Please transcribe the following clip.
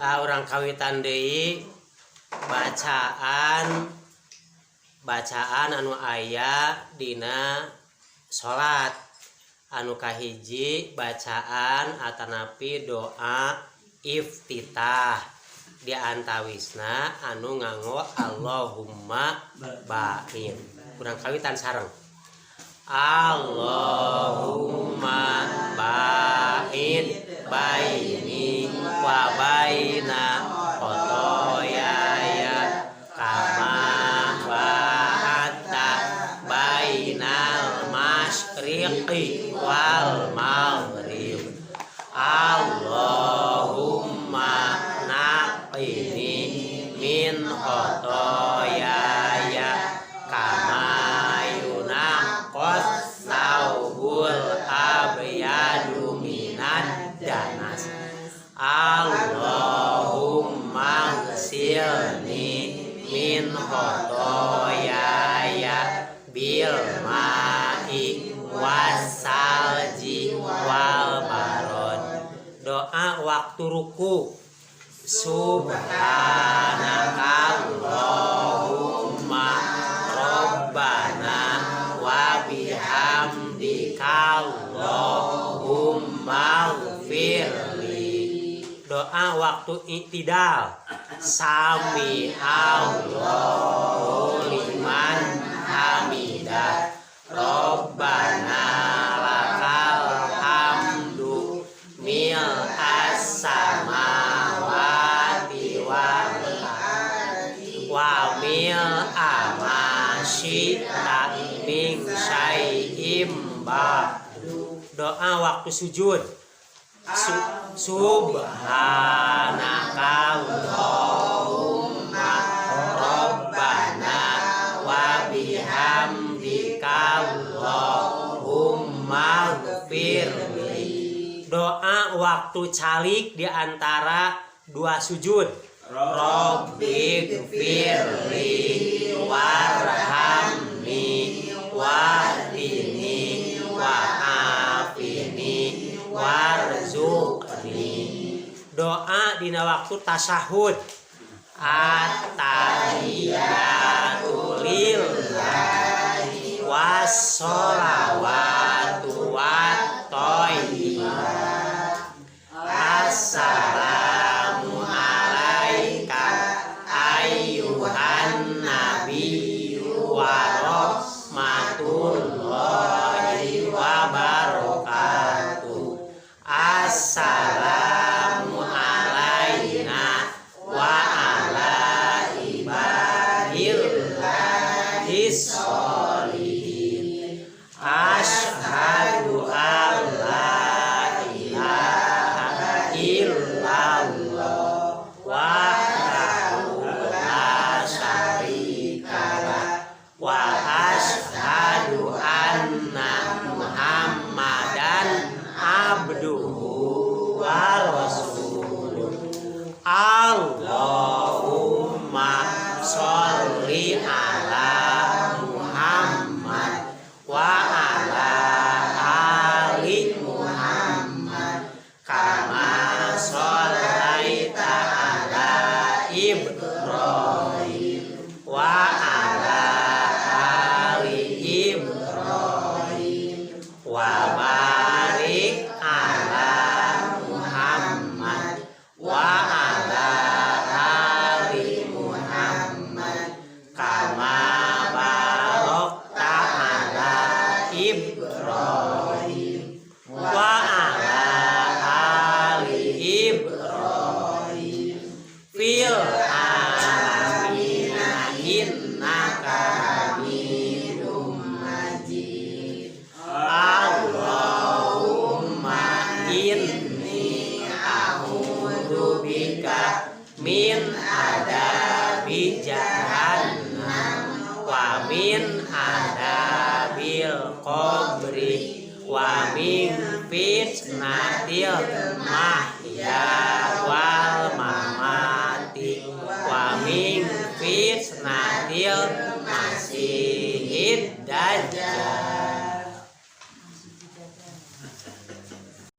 Urang kawitan deui bacaan anu aya dina salat. Anu kahiji bacaan atanapi doa iftitah di antawisna anu nganggo Allahumma ba'in. Urang kawitan sareng. Allahumma ba'id baini wa baina khotoyaya kama ba'atta bainal masyriqi wal maghrib. Allahumma naqini min khotoyaya kama yunaqas saubul abyadu minad danas. Allahumma ghsilni min khotoyaya bil ma'i wasalji wal barod. Doa waktu ruku. Subhanakallahumma rabbana wa bihamdika Allahumma ighfirli. Doa waktu i'tidal. Sami Allahu liman hamidah. Rabbana lakal hamdu mil as-samawati wal ardi wa mil amasyita min syai'im ba'du. Doa waktu sujud. Subhanakallahumma rabbana wa bihamdika Allahumma ighfirli. Doa waktu calik di antara dua sujud. Rabbi ighfirli warhamni wahdini wa'afini warzuqni. Doa dina waktu tasyahud. At-tahiyyatu lillahi was-sholawatu wat-thayyibat. Assalamu alaika ayyuhan nabiyyu wa rahmatullahi wa barakatuh. Assalamu alaina wa ala ibadillahis sholihin. Asyhadu an la ilaha illallah wahdahu la syarika lah wa asyhadu anna Muhammadan abduhu wa rasuluh. Allahumma sholli ala Muhammad wa ala ali Muhammad kama sholaita ala Ibrahim wa ala ali Ibrahim wa barik ala Muhammad wa ala ali Muhammad kama barakta ala Ibrahim wa ala ali Ibrahim fil alamin innaka hamidum majid. Allahumma inni a'udzu bika min adabi jahannam wa min adabil qabri wa min fitnatil mahya